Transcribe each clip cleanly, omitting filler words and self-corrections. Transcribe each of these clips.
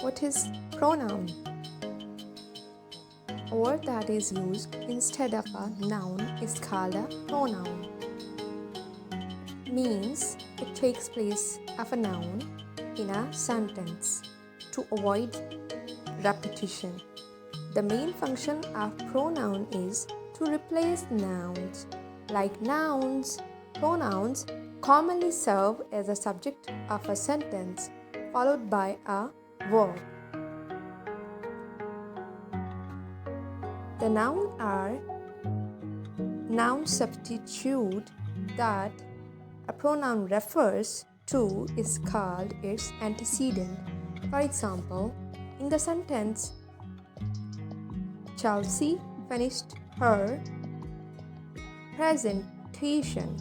What is pronoun? A word that is used instead of a noun is called a pronoun. Means it takes place of a noun in a sentence to avoid repetition. The main function of pronoun is to replace nouns. Like nouns, pronouns commonly serve as a subject of a sentence followed by a verb. The noun are noun substitute that a pronoun refers to is called its antecedent. For example, in the sentence, Chelsea finished her presentation.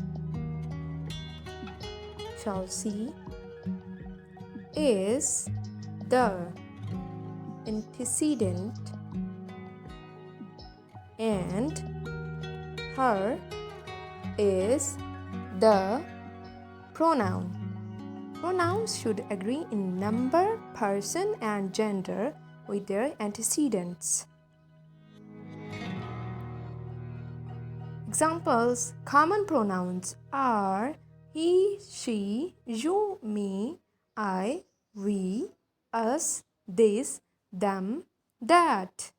Chelsea is the antecedent and her is the pronoun. Pronouns should agree in number, person, and gender with their antecedents. Examples: common pronouns are he, she, you, me, I, we, us, this, them, that.